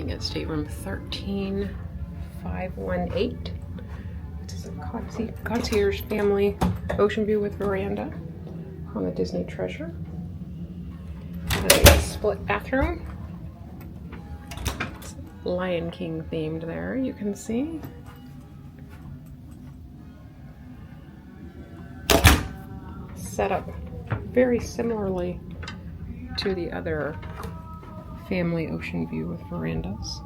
looking at stateroom 13518. This is a concierge family ocean view with veranda on the Disney Treasure. And a split bathroom. It's Lion King themed there, you can see. Set up very similarly to the other family ocean view with verandas,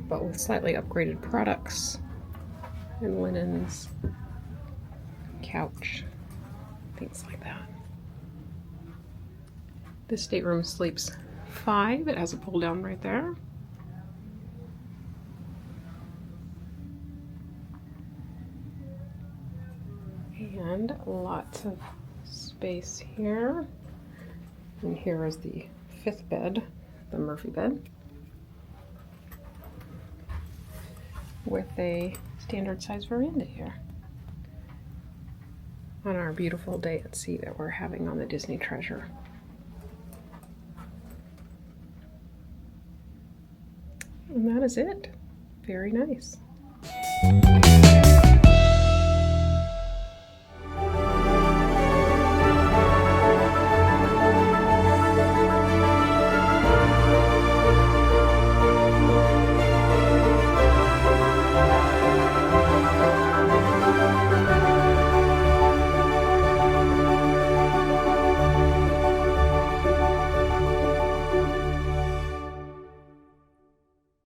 but with slightly upgraded products and linens, couch, things like that. This stateroom sleeps 5. It has a pull down right there. And lots of space here. And here is the 5th bed, the Murphy bed, with a standard size veranda here on our beautiful day at sea that we're having on the Disney Treasure. And that is it. Very nice.